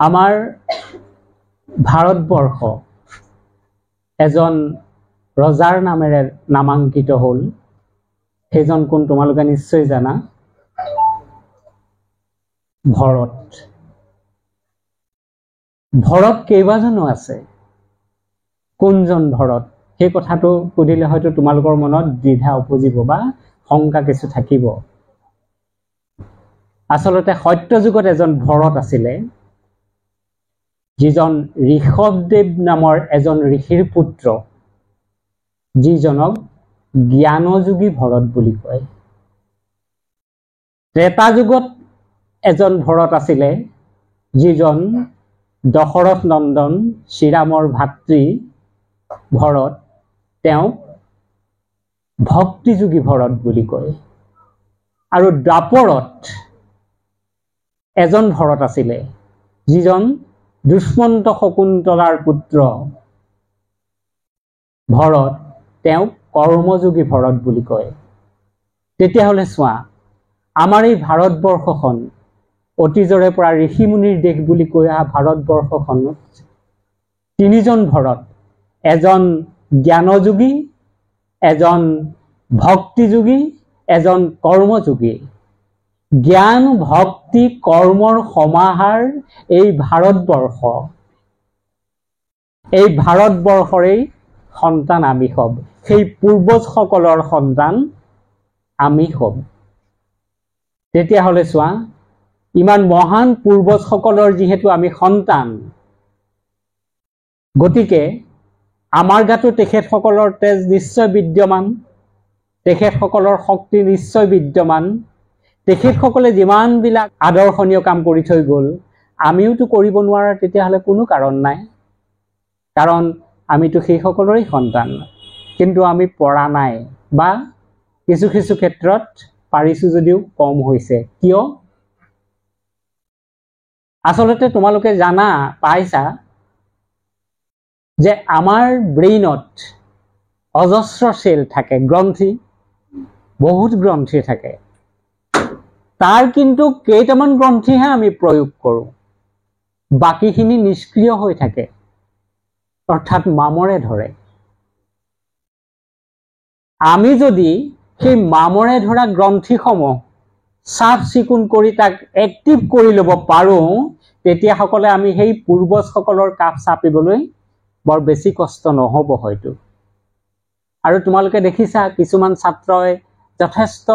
আমাৰ ভাৰতবৰ্ষ এজন ৰজাৰ নামেৰে নামাঙ্কিত হ'ল। সেইজন কোন তোমালোকে নিশ্চয় জানা, ভৰত। ভৰত কেইবাজনো আছে, কোনজন ভৰত সেই কথাটো সুধিলে হয়তো তোমালোকৰ মনত দ্বিধা উপজিব বা শংকা কিছু থাকিব। আচলতে সত্যযুগত এজন ভৰত আছিলে, যিজন ঋষভদেৱ নামৰ এজন ঋষিৰ পুত্ৰ, যিজনক জ্ঞানযোগী ভৰত বুলি কয়। ত্ৰেতা যুগত এজন ভৰত আছিলে, যিজন দশৰথ নন্দন শ্ৰীৰামৰ ভাতৃ ভৰত, তেওঁক ভক্তিযোগী ভৰত বুলি কয়। আৰু দ্বাপৰত এজন ভৰত আছিলে, যিজন দুষ্মন্ত শকুন্তলাৰ পুত্ৰ ভৰত, তেওঁক কৰ্মযোগী ভৰত বুলি কয়। তেতিয়াহ'লে চোৱা, আমাৰ এই ভাৰতবৰ্ষখন অতীজৰে পৰা ঋষিমুনিৰ দেশ বুলি কৈ অহা ভাৰতবৰ্ষখনত তিনিজন ভৰত, এজন জ্ঞানযোগী, এজন ভক্তিযোগী, এজন কৰ্মযোগী। জ্ঞান ভক্তি কৰ্মৰ সমাহাৰ এই ভাৰতবৰ্ষ। এই ভাৰতবৰ্ষৰেই সন্তান আমি হব, সেই পূৰ্বজসকলৰ সন্তান আমি হব। তেতিয়াহ'লে চোৱা, ইমান মহান পূৰ্বজসকলৰ যিহেতু আমি সন্তান, গতিকে আমাৰ গাতো তেখেতসকলৰ তেজ নিশ্চয় বিদ্যমান, তেখেতসকলৰ শক্তি নিশ্চয় বিদ্যমান। তেখেতসকলে যিমানবিলাক আদৰ্শনীয় কাম কৰি থৈ গ'ল, আমিওতো কৰিব নোৱাৰাৰ তেতিয়াহ'লে কোনো কাৰণ নাই, কাৰণ আমিতো সেইসকলৰে সন্তান। কিন্তু আমি পৰা নাই, বা কিছু কিছু ক্ষেত্ৰত পাৰিছো যদিও কম হৈছে। কিয়? আচলতে তোমালোকে জানা পাইছা যে আমাৰ ব্ৰেইনত অজস্ৰ সেল থাকে, গ্ৰন্থি, বহুত গ্ৰন্থি থাকে। তাৰ কিন্তু কেইটামান গ্ৰন্থিহে আমি প্ৰয়োগ কৰোঁ, বাকীখিনি নিষ্ক্ৰিয় হৈ থাকে, অৰ্থাৎ মামৰে ধৰে। আমি যদি সেই মামৰে ধৰা গ্ৰন্থিসমূহ চাফ চিকুণ কৰি তাক এক্টিভ কৰি ল'ব পাৰোঁ, তেতিয়াসকলে আমি সেই পূৰ্বজসকলৰ কাষ চাপিবলৈ বৰ বেছি কষ্ট নহ'ব হয়তো। আৰু তোমালোকে দেখিছা, কিছুমান ছাত্ৰই যথেষ্ট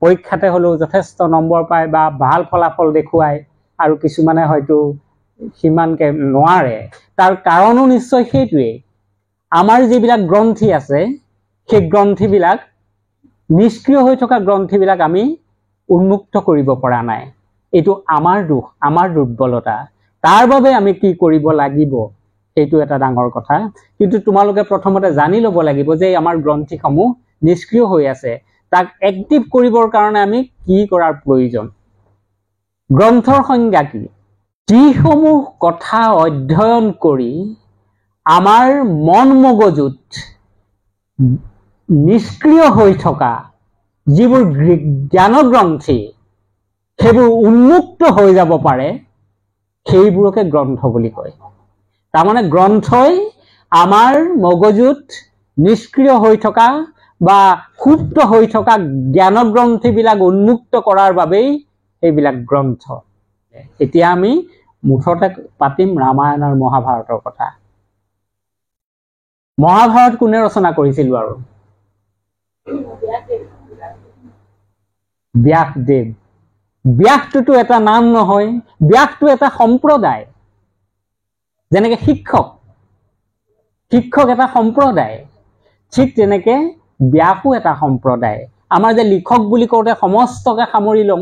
পৰীক্ষাতে হ'লেও যথেষ্ট নম্বৰ পায় বা ভাল ফলাফল দেখুৱায়, আৰু কিছুমানে হয়তো সিমানকে নোৱাৰে। তাৰ কাৰণো নিশ্চয় সেইটোৱেই, আমাৰ যিবিলাক গ্ৰন্থি আছে, সেই গ্ৰন্থিবিলাক, নিষ্ক্ৰিয় হৈ থকা গ্ৰন্থিবিলাক আমি উন্মুক্ত কৰিব পৰা নাই। এইটো আমাৰ দোষ, আমাৰ দুৰ্বলতা। তাৰ বাবে আমি কি কৰিব লাগিব, সেইটো এটা ডাঙৰ কথা। কিন্তু তোমালোকে প্ৰথমতে জানি ল'ব লাগিব যে আমাৰ গ্ৰন্থিসমূহ নিষ্ক্ৰিয় হৈ আছে, তাক এক্টিভ কৰিবৰ কাৰণে আমি কি কৰাৰ প্ৰয়োজন। গ্ৰন্থৰ সংজ্ঞা কি? যিসমূহ কথা অধ্যয়ন কৰি আমাৰ মন মগজুত নিষ্ক্ৰিয় হৈ থকা যিবোৰ জ্ঞানগ্ৰন্থি, সেইবোৰ উন্মুক্ত হৈ যাব পাৰে, সেইবোৰকে গ্ৰন্থ বুলি কয়। তাৰমানে গ্ৰন্থই আমাৰ মগজুত নিষ্ক্ৰিয় হৈ থকা বা সুপ্ত হৈ থকা জ্ঞানগ্ৰন্থিবিলাক উন্মুক্ত কৰাৰ বাবেই এইবিলাক গ্ৰন্থ। এতিয়া আমি মুঠতে পাতিম ৰামায়ণ আৰু মহাভাৰতৰ কথা। মহাভাৰত কোনে ৰচনা কৰিছিল বাৰু? ব্যাসদেৱ। ব্যাসটোতো এটা নাম নহয়, ব্যাসটো এটা সম্প্ৰদায়। যেনেকে শিক্ষক এটা সম্প্ৰদায়, ঠিক তেনেকে ব্যাসো এটা সম্প্ৰদায়। আমাৰ যে লিখক বুলি কওঁতে সমস্তকে সামৰি লম,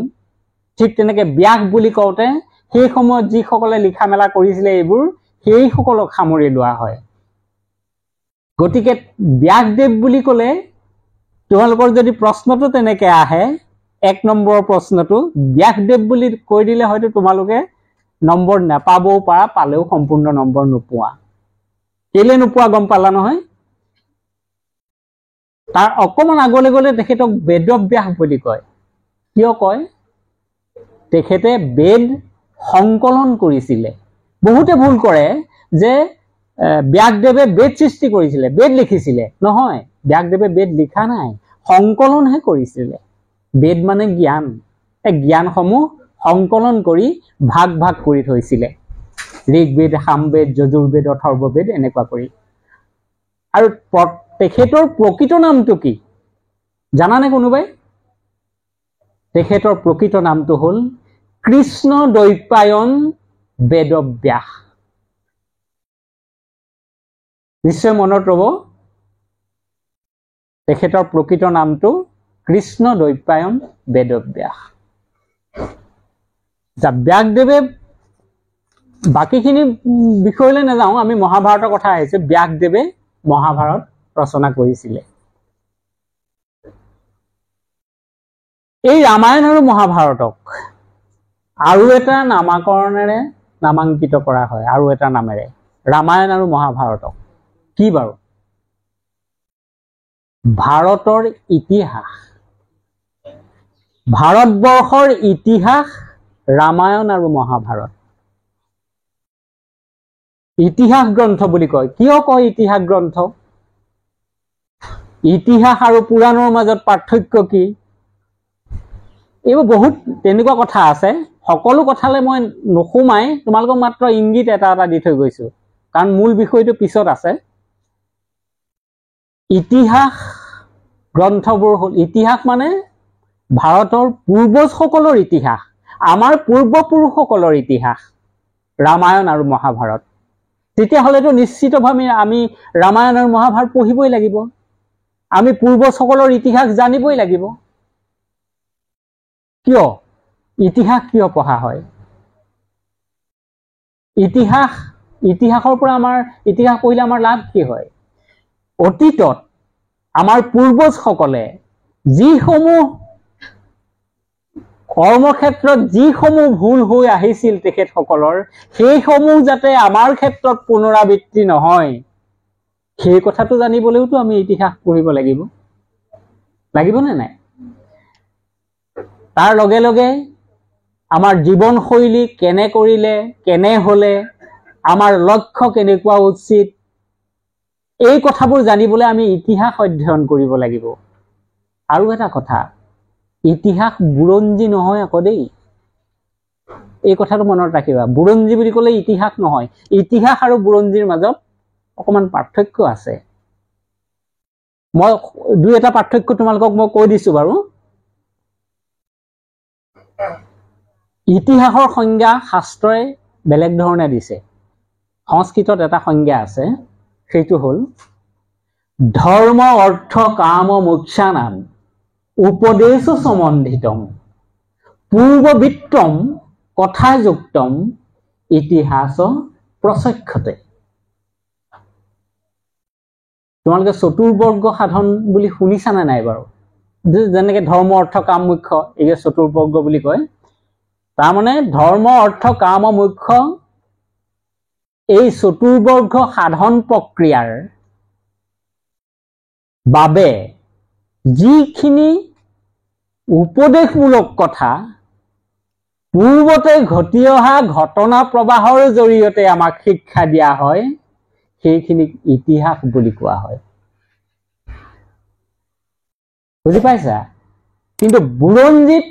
ঠিক তেনেকে ব্যাস বুলি কওঁতে সেই সময়ত যিসকলে লিখা মেলা কৰিছিলে এইবোৰ, সেইসকলক সামৰি লোৱা হয়। গতিকে ব্যাসদেৱ বুলি ক'লে তোমালোকৰ যদি প্ৰশ্নটো তেনেকে আহে, 1 নম্বৰৰ প্ৰশ্নটো ব্যাসদেৱ বুলি কৈ দিলে হয়তো তোমালোকে নম্বৰ নাপাবও পাৰা, পালেও সম্পূৰ্ণ নম্বৰ নোপোৱা। কেলে নোপোৱা গম পালা নহয়? তাৰ অকমান আগলৈ গ'লে তেখেতক বেদব্যাস বুলি কয়। কিয় কয়? তেখেতে বেদ সংকলন কৰিছিলে। বহুতে ভুল কৰে যে ব্যাসদেৱে বেদ সৃষ্টি কৰিছিলে, বেদ লিখিছিলে। নহয়, ব্যাসদেৱে বেদ লিখা নাই, সংকলনহে কৰিছিলে। বেদ মানে জ্ঞান, এই জ্ঞানসমূহ সংকলন কৰি ভাগ ভাগ কৰি থৈছিলে, ঋগ্বেদ, সামবেদ, যজুৰ্বেদ, অথৰ্ববেদ এনেকুৱা কৰি। আৰু তেখেতৰ প্ৰকৃত নামটো কি জানানে কোনোবাই? তেখেতৰ প্ৰকৃত নামটো হ'ল কৃষ্ণ দ্বৈপায়ন বেদব্যাস। নিশ্চয় মনত ৰব, তেখেতৰ প্ৰকৃত নামটো কৃষ্ণ দ্বৈপায়ন বেদব্যাস। ব্যাসদেৱে, বাকীখিনি বিষয়লৈ নাযাওঁ, আমি মহাভাৰতৰ কথা আহিছে। ব্যাসদেৱে মহাভাৰত ৰচনা কৰিছিলে। এই ৰামায়ণ আৰু মহাভাৰতক আৰু এটা নামাকৰণেৰে নামাঙ্কিত কৰা হয়, আৰু এটা নামেৰে, ৰামায়ণ আৰু মহাভাৰতক। কি বাৰু? ভাৰতৰ ইতিহাস, ভাৰতবৰ্ষৰ ইতিহাস ৰামায়ণ আৰু মহাভাৰত। ইতিহাস গ্ৰন্থ বুলি কয়। কিয় কয় ইতিহাস গ্ৰন্থ? ইতিহাস আৰু পুৰাণৰ মাজত পাৰ্থক্য কি? এইবোৰ বহুত তেনেকুৱা কথা আছে। সকলো কথালৈ মই নোসোমাই তোমালোকক মাত্ৰ ইংগিত এটা এটা দি থৈ গৈছো, কাৰণ মূল বিষয়টো পিছত আছে। ইতিহাস গ্ৰন্থবোৰ হ'ল, ইতিহাস মানে ভাৰতৰ পূৰ্বজসকলৰ ইতিহাস, আমাৰ পূৰ্বপুৰুষসকলৰ ইতিহাস, ৰামায়ণ আৰু মহাভাৰত। তেতিয়াহ'লেতো নিশ্চিতভাৱে আমি ৰামায়ণ আৰু মহাভাৰত পঢ়িবই লাগিব, আমি পূৰ্বজসকলৰ ইতিহাস জানিবই লাগিব। কিয় ইতিহাস কিয় পঢ়া হয়? ইতিহাসৰ পৰা ইতিহাস পঢ়িলে আমাৰ লাভ কি হয়? অতীতত আমাৰ পূৰ্বজসকলে যিসমূহ কৰ্মক্ষেত্ৰত যিসমূহ ভুল হৈ আহিছিল তেখেতসকলৰ, সেইসমূহ যাতে আমাৰ ক্ষেত্ৰত পুনৰাবৃত্তি নহয়, সেই কথাটো জানিবলৈওতো আমি ইতিহাস পঢ়িব লাগিব। লাগিবনে নাই? তাৰ লগে লগে আমাৰ জীৱনশৈলী কেনে কৰিলে, কেনে হলে, আমাৰ লক্ষ্য কেনেকুৱা উচিত, এই কথাবোৰ জানিবলৈ আমি ইতিহাস অধ্যয়ন কৰিব লাগিব। আৰু এটা কথা, ইতিহাস বুৰঞ্জী নহয় আকৌ দেই, এই কথাটো মনত ৰাখিবা। বুৰঞ্জী বুলি ক'লে ইতিহাস নহয়। ইতিহাস আৰু বুৰঞ্জীৰ মাজত অকমান পাৰ্থক্য আছে। মই দুই এটা পাৰ্থক্য তোমালোকক মই কৈ দিছো বাৰু। ইতিহাসৰ সংজ্ঞা শাস্ত্ৰই বেলেগ ধৰণে দিছে। সংস্কৃতত এটা সংজ্ঞা আছে, সেইটো হ'ল ধৰ্ম অৰ্থ কাম মোক্ষানাম উপদেশ সম্বন্ধিতম পূৰ্ববৃত্তম কথাযুক্তম ইতিহাস প্ৰচক্ষতে। তোমালোকে চতুৰ্বৰ্গ সাধন বুলি শুনিছানে নাই বাৰু? যেনেকে ধৰ্ম অৰ্থ কাম মোক্ষ, এই চতুৰ্বৰ্গ বুলি কয়। তাৰমানে ধৰ্ম অৰ্থ কাম মোক্ষ, এই চতুৰ্বৰ্গ সাধন প্ৰক্ৰিয়াৰ বাবে যিখিনি উপদেশমূলক কথা পূৰ্বতে ঘটি অহা ঘটনা প্ৰবাহৰ জৰিয়তে আমাক শিক্ষা দিয়া হয়, সেইখিনিক ইতিহাস বুলি কোৱা হয়। বুজি পাইছা? কিন্তু বুৰঞ্জীত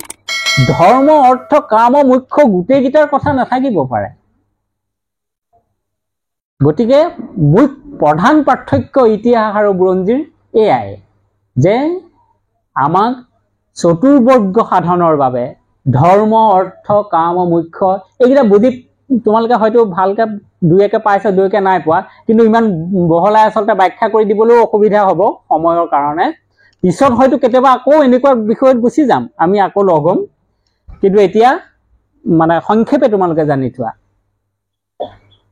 ধৰ্ম অৰ্থ কাম মোক্ষ গোটেইকেইটাৰ কথা নাথাকিব পাৰে। গতিকে প্ৰধান পাৰ্থক্য ইতিহাস আৰু বুৰঞ্জীৰ এয়াই যে আমাক চতুৰ্বৰ্গ সাধনৰ বাবে ধৰ্ম অৰ্থ কাম মোক্ষ এইকেইটা বুজি, তোমালোকে হয়তো ভালকে দুই একে পাইছা, দুই একে নাই পোৱা, কিন্তু ইমান বহলাই আচলতে ব্যাখ্যা কৰি দিবলৈও অসুবিধা হ'ব সময়ৰ কাৰণে। পিছত হয়তো কেতিয়াবা আকৌ এনেকুৱা বিষয়ত গুচি যাম, আমি আকৌ লগ হ'ম। কিন্তু এতিয়া মানে সংক্ষেপে তোমালোকে জানি থোৱা।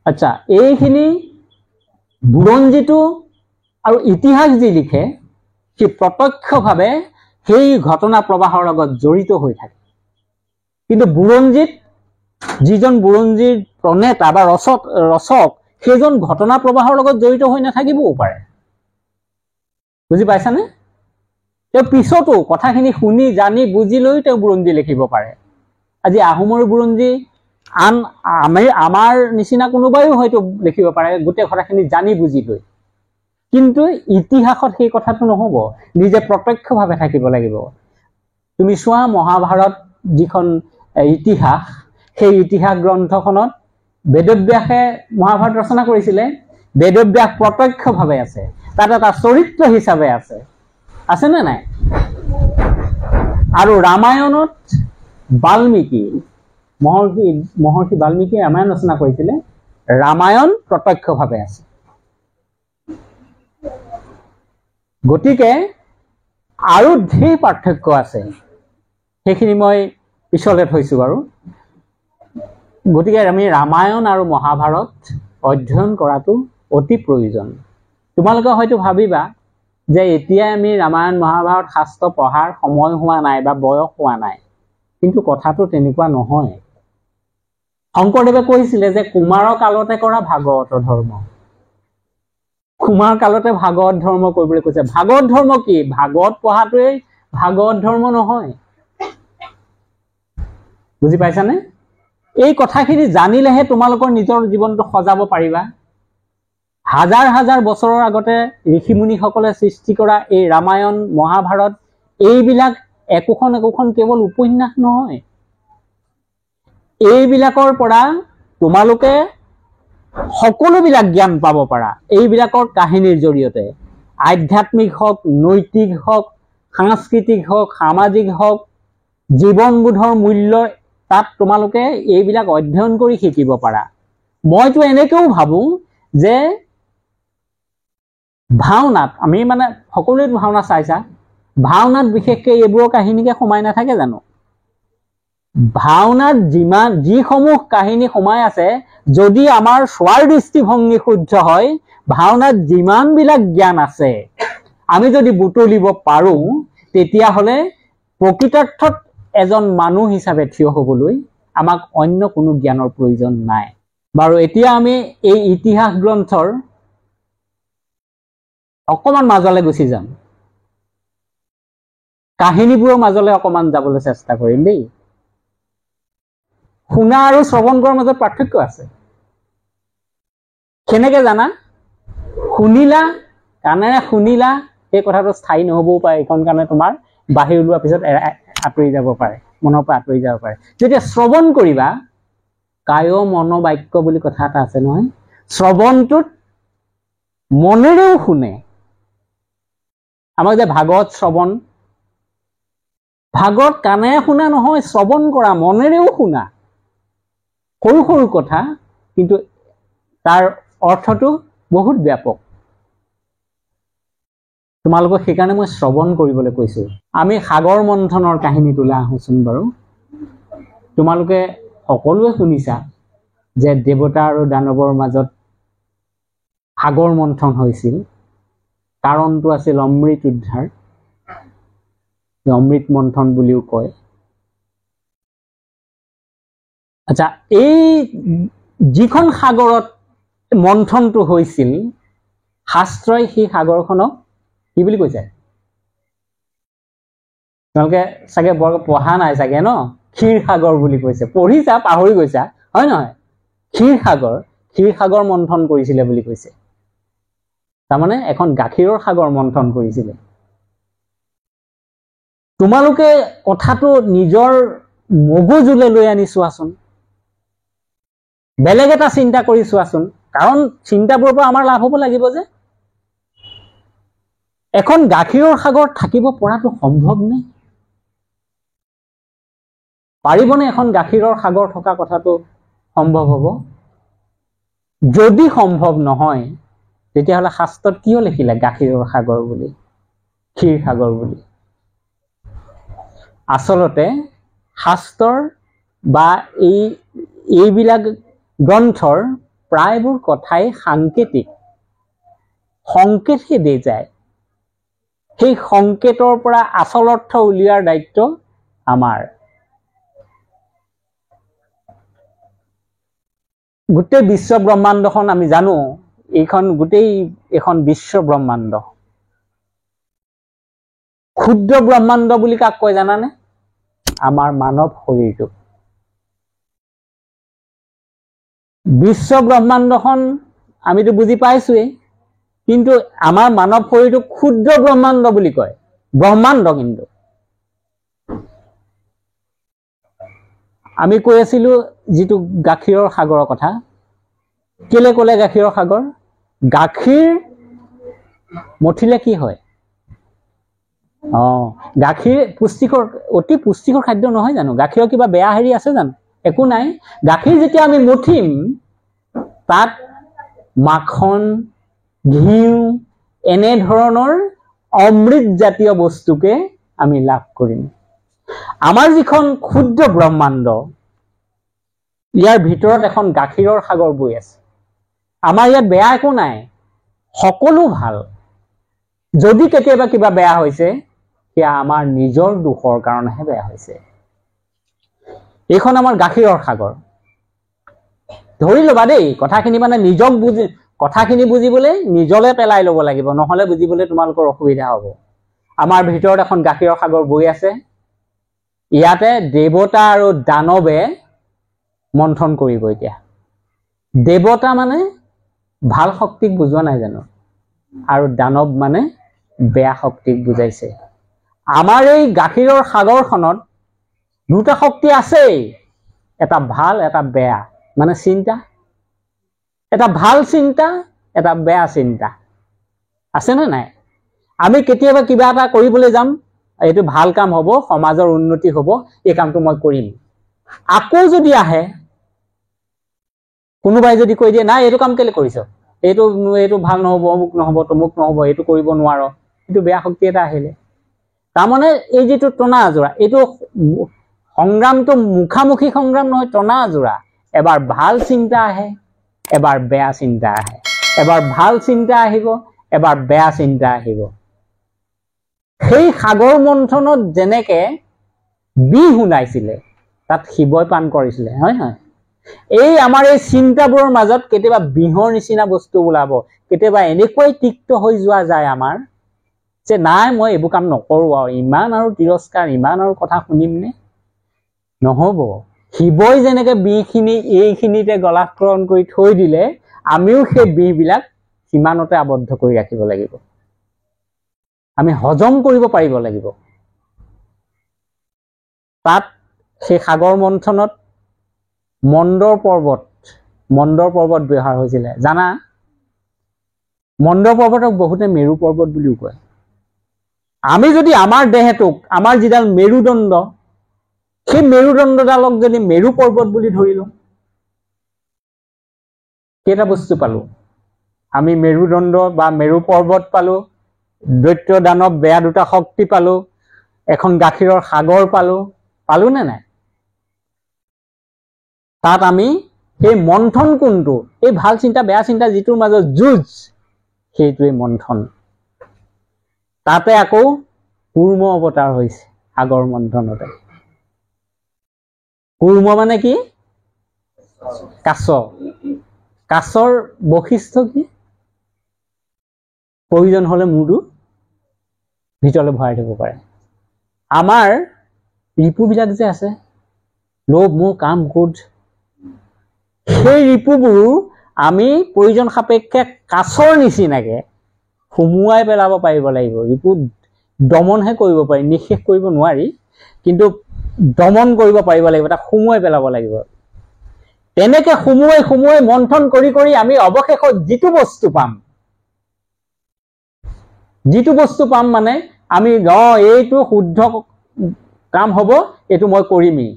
আচ্ছা, এইখিনি বুৰঞ্জীটো আৰু ইতিহাস যি লিখে, সি প্ৰত্যক্ষভাৱে সেই ঘটনা প্ৰবাহৰ লগত জড়িত হৈ থাকে। কিন্তু বুৰঞ্জীত যিজন বুৰঞ্জীৰ প্ৰণেতা বা ৰচক, সেইজন ঘটনা প্ৰবাহৰ লগত জড়িত হৈ নাথাকিবও পাৰে। বুজি পাইছানে? তেওঁ পিছতো কথাখিনি শুনি জানি বুজি লৈ তেওঁ বুৰঞ্জী লিখিব পাৰে। আজি আহোমৰ বুৰঞ্জী আন আমাৰ নিচিনা কোনোবাইও হয়তো লিখিব পাৰে গোটেই কথাখিনি জানি বুজি লৈ, কিন্তু ইতিহাসত সেই কথাটো নহ'ব, নিজে প্ৰত্যক্ষভাৱে থাকিব লাগিব। তুমি চোৱা মহাভাৰত যিখন ইতিহাস, সেই ইতিহাস গ্ৰন্থখনত বেদব্যাসে মহাভাৰত ৰচনা কৰিছিলে, বেদব্যাস প্ৰত্যক্ষভাৱে আছে, তাত এটা চৰিত্ৰ হিচাপে আছেনে নাই? আৰু ৰামায়ণত মহৰ্ষি বাল্মীকি ৰামায়ণ ৰচনা কৰিছিলে, ৰামায়ণ প্ৰত্যক্ষভাৱে আছে। গতিকে আৰু ঢেৰ পাৰ্থক্য আছে, সেইখিনি মই পিছলৈ থৈছোঁ বাৰু। গতিকে আমি ৰামায়ণ আৰু মহাভাৰত অধ্যয়ন কৰাটো অতি প্ৰয়োজন। তোমালোকে হয়তো ভাবিবা যে এতিয়া আমি ৰামায়ণ মহাভাৰত শাস্ত্ৰ পঢ়াৰ সময় হোৱা নাই বা বয়স হোৱা নাই, কিন্তু কথাটো তেনেকুৱা নহয়। শংকৰদেৱে কৈছিলে যে কুমাৰৰ কালতে কৰা ভাগৱত ধৰ্ম, কুমাৰ কালতে ভাগৱত ধৰ্ম কৰিবলৈ কৈছে। ভাগৱত ধৰ্ম কি? ভাগৱত পঢ়াটোৱেই ভাগৱত ধৰ্ম নহয়। বুজি পাইছানে? এই কথাখিনি জানিলেহে তোমালোকৰ নিজৰ জীৱনটো সজাব পাৰিবা। হাজাৰ হাজাৰ বছৰৰ আগতে ঋষিমুনিসকলে সৃষ্টি কৰা এই ৰামায়ণ মহাভাৰত, এইবিলাক একোখন কেৱল উপন্যাস নহয়। এইবিলাকৰ পৰা তোমালোকে সকলোবিলাক জ্ঞান পাব পাৰা, এইবিলাকৰ কাহিনীৰ জৰিয়তে। আধ্যাত্মিক হওক, নৈতিক হওক, সাংস্কৃতিক হওক, সামাজিক হওক, জীৱনবোধৰ মূল্য তাত তোমালোকে এইবিলাক অধ্যয়ন কৰি শিকিব পাৰা। মইতো এনেকৈও ভাবোঁ যে ভাওনাত, আমি মানে সকলোৱে ভাওনা চাইছা, ভাওনাত বিশেষকৈ এইবোৰৰ কাহিনীকে সোমাই নাথাকে জানো? ভাওনাত যিসমূহ কাহিনী সোমাই আছে, যদি আমাৰ চোৱাৰ দৃষ্টিভংগী শুদ্ধ হয়, ভাওনাত যিমানবিলাক জ্ঞান আছে আমি যদি বুটলিব পাৰোঁ, তেতিয়াহ'লে প্ৰকৃতাৰ্থত এজন মানুহ হিচাপে থিয় হ'বলৈ আমাক অন্য কোনো জ্ঞানৰ প্ৰয়োজন নাই। বাৰু এতিয়া আমি এই ইতিহাস গ্ৰন্থৰ অকণমান মাজলৈ গুচি যাম, কাহিনীবোৰৰ মাজলৈ অকণমান যাবলৈ চেষ্টা কৰিম দেই। শুনা আৰু শ্ৰৱণ কৰাৰ মাজত পাৰ্থক্য আছে। কেনেকে জানা? শুনিলা, কাণেৰে শুনিলা, সেই কথাটো স্থায়ী নহ'বও পাৰে, এইখন কাৰণে তোমাৰ বাহিৰ ওলোৱাৰ পিছত আঁতৰি যাব পাৰে, মনৰ পৰা আঁতৰি যাব পাৰে। যেতিয়া শ্ৰৱণ কৰিবা, কায় মন বাক্য বুলি কথা এটা আছে নহয়, শ্ৰৱণটোত মনেৰেও শুনে। আমাক যে ভাগৱত শ্ৰৱণ, ভাগৱত কাণেৰে শুনা নহয়, শ্ৰৱণ কৰা, মনেৰেও শুনা। সৰু সৰু কথা, কিন্তু তাৰ অৰ্থটো বহুত ব্যাপক। তোমালোকক সেইকাৰণে মই শ্ৰৱণ কৰিবলৈ কৈছোঁ। আমি সাগৰ মন্থনৰ কাহিনীটোলৈ আহোঁচোন বাৰু। তোমালোকে সকলোৱে শুনিছা যে দেৱতা আৰু দানৱৰ মাজত সাগৰ মন্থন হৈছিল। কাৰণটো আছিল অমৃত উদ্ধাৰ, অমৃত মন্থন বুলিও কয়। আচ্ছা, এই যিখন সাগৰত মন্থনটো হৈছিল, শাস্ত্ৰই সেই সাগৰখনক কি বুলি কৈছে? তোমালোকে চাগে বৰ পঢ়া নাই চাগে ন? ক্ষীৰ সাগৰ বুলি কৈছে। পঢ়িছা, পাহৰি গৈছা, হয় নহয়? ক্ষীৰ সাগৰ মন্থন কৰিছিলে বুলি কৈছে। তাৰমানে এখন গাখীৰৰ সাগৰ মন্থন কৰিছিলে। তোমালোকে কথাটো নিজৰ মগজুলৈ লৈ আনি চোৱাচোন, বেলেগ এটা চিন্তা কৰি চোৱাচোন, কাৰণ চিন্তাবোৰৰ পৰা আমাৰ লাভ হ'ব লাগিব যে। এখন গাখীৰৰ সাগৰ থাকিব পৰাটো সম্ভৱনে? পাৰিবনে এখন গাখীৰৰ সাগৰ থকা কথাটো সম্ভৱ হ'ব? যদি সম্ভৱ নহয়, তেতিয়াহ'লে শাস্ত্ৰত কিয় লিখিলে গাখীৰৰ সাগৰ বুলি, ক্ষীৰ সাগৰ বুলি? আচলতে শাস্ত্ৰৰ বা এইবিলাক গ্ৰন্থৰ প্ৰায়বোৰ কথাই সাংকেতিক, সংকেতহে দি যায়। সেই সংকেতৰ পৰা আচল অৰ্থ উলিওৱাৰ দায়িত্ব আমাৰ। গোটেই বিশ্ব ব্ৰহ্মাণ্ডখন আমি জানো, গোটেই এখন বিশ্ব ব্ৰহ্মাণ্ড। ক্ষুদ্ৰ ব্ৰহ্মাণ্ড বুলি কাক কয় জানানে? আমাৰ মানৱ শৰীৰটোক। বিশ্ব ব্ৰহ্মাণ্ডখন আমিতো বুজি পাইছোৱেই, কিন্তু আমাৰ মানৱ শৰীৰটো ক্ষুদ্ৰ ব্ৰহ্মাণ্ড বুলি কয়। ব্ৰহ্মাণ্ড কিন্তু আমি কৈ আছিলো যিটো গাখীৰৰ সাগৰৰ কথা। কেলে ক'লে গাখীৰৰ সাগৰ? গাখীৰ মঠিলে কি হয়? গাখীৰ পুষ্টিকৰ, অতি পুষ্টিকৰ খাদ্য নহয় জানো? গাখীৰৰ কিবা বেয়া হেৰি আছে জানো? একো নাই। গাখীৰ যেতিয়া আমি মঠিম, তাত মাখন, ঘিউ এনেধৰণৰ অমৃত জাতীয় বস্তুকে আমি লাভ কৰিম। আমাৰ যিখন ক্ষুদ্ৰ ব্ৰহ্মাণ্ড, ইয়াৰ ভিতৰত এখন গাখীৰৰ সাগৰ বৈ আছে। আমাৰ ইয়াত বেয়া একো নাই, সকলো ভাল। যদি কেতিয়াবা কিবা বেয়া হৈছে, সেয়া আমাৰ নিজৰ দোষৰ কাৰণেহে বেয়া হৈছে। এইখন আমাৰ গাখীৰৰ সাগৰ। ধৰি ল'বা দেই, কথাখিনি মানে নিজক বুজি, কথাখিনি বুজিবলৈ নিজলে পেলাই ল'ব লাগিব, নহলে বুজিবলৈ তোমালোকৰ অসুবিধা হ'ব। আমাৰ ভিতৰত এখন গাখীৰৰ সাগৰ বৈ আছে। ইয়াতে দেৱতা আৰু দানৱে মন্থন কৰিব এতিয়া। দেৱতা মানে ভাল শক্তিক বুজোৱা নাই জানো, আৰু দানৱ মানে বেয়া শক্তিক বুজাইছে। আমাৰ এই গাখীৰৰ সাগৰখনত দুটা শক্তি আছেই, এটা ভাল এটা বেয়া, মানে চিন্তা। এটা ভাল চিন্তা, এটা বেয়া চিন্তা, আছেনে নাই? আমি কেতিয়াবা কিবা এটা কৰিবলৈ যাম, এইটো ভাল কাম হ'ব, সমাজৰ উন্নতি হ'ব, এই কামটো মই কৰিম। আকৌ যদি আহে কোনোবাই যদি কৈ দিয়ে, নাই এইটো কাম কেলে কৰিছ, এইটো ভাল নহ'ব, অমুক নহ'ব, তমুক নহ'ব, এইটো কৰিব নোৱাৰ, এইটো বেয়া শক্তি এটা আহিলে। তাৰমানে এই যিটো টনা আজোৰা, এইটো সংগ্ৰামটো মুখামুখি সংগ্ৰাম নহয়, টনা আজোৰা। এবাৰ ভাল চিন্তা আহে, এবাৰ বেয়া চিন্তা আহে, এবাৰ ভাল চিন্তা আহিব, এবাৰ বেয়া চিন্তা আহিব। সেই সাগৰ মন্থনত যেনেকে বিষ ওলাইছিলে, তাত শিৱই পান কৰিছিলে, হয় নহয়? এই আমাৰ এই চিন্তাবোৰৰ মাজত কেতিয়াবা বিহৰ নিচিনা বস্তু ওলাব, কেতিয়াবা এনেকুৱাই তিক্ত হৈ যোৱা যায় আমাৰ, যে নাই মই এইবোৰ কাম নকৰো, আৰু ইমান আৰু তিৰস্কাৰ, ইমান আৰু কথা শুনিমনে? নহব। শিৱই যেনেকে বিষখিনি এইখিনিতে গলাধকৰণ কৰি থৈ দিলে, আমিও সেই বিষবিলাক সীমানতে আবদ্ধ কৰি ৰাখিব লাগিব। আমি হজম কৰিব পাৰিব লাগিব। তাত সেই সাগৰ মন্থনত মন্দৰ পৰ্বত ব্যৱহাৰ হৈছিলে। জানা, মন্দৰ পৰ্বতক বহুতে মেৰু পৰ্বত বুলিও কয়। আমি যদি আমাৰ দেহটোক, আমাৰ যিডাল মেৰুদণ্ড, সেই মেৰুদণ্ডডালক যদি মেৰু পৰ্বত বুলি ধৰিলো, কেইটা বস্তু পালো? আমি মেৰুদণ্ড বা মেৰু পৰ্বত পালো, দৈত্য দানৱ বেয়া দুটা শক্তি পালো, এখন গাখীৰৰ সাগৰ পালো, পালো নে নাই? তাত আমি সেই মন্থন কোনটো? এই ভাল চিন্তা বেয়া চিন্তা যিটোৰ মাজত যুঁজ, সেইটোৱে মন্থন। তাতে আকৌ কুৰ্ম অৱতাৰ হৈছে সাগৰ মন্থনতে। কুৰ্ম মানে কি? কাছ। কাছৰ বৈশিষ্ট্য কি? প্ৰয়োজন হলে মূৰটো ভিতৰলৈ ভৰাই থব পাৰে। আমাৰ ৰিপুবিলাক যে আছে, লোভ মোহ কাম ক্ৰোধ, সেই ৰিপুবোৰ আমি প্ৰয়োজন সাপেক্ষে কাছৰ নিচিনাকে সুমুৱাই পেলাব পাৰিব লাগিব। ৰিপু দমনহে কৰিব পাৰি, নিঃশেষ কৰিব নোৱাৰি, কিন্তু দমন কৰিব পাৰিব লাগিব, তাক সুমুৱাই পেলাব লাগিব। তেনেকে সুমুৱাই সুমুৱাই মন্থন কৰি কৰি আমি অৱশেষত যিটো বস্তু পাম মানে আমি এইটো শুদ্ধ কাম হ'ব, এইটো মই কৰিমেই,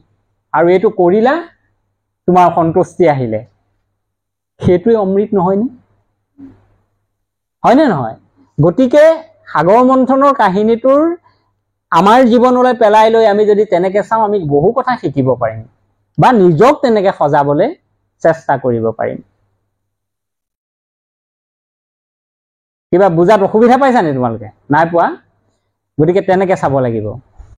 আৰু এইটো কৰিলা তোমাৰ সন্তুষ্টি আহিলে, সেইটোৱে অমৃত নহয়নে? হয়নে নহয়? গতিকে সাগৰ মন্থনৰ কাহিনীটোৰ আমাৰ জীৱনলৈ পেলাই লৈ আমি যদি তেনেকে চাওঁ, আমি বহু কথা শিকিব পাৰিম, বা নিজক তেনেকে সজাবলৈ চেষ্টা কৰিব পাৰিম। কিবা বুজাত অসুবিধা পাইছানে তোমালোকে? নাই পোৱা? গতিকে তেনেকে চাব লাগিব।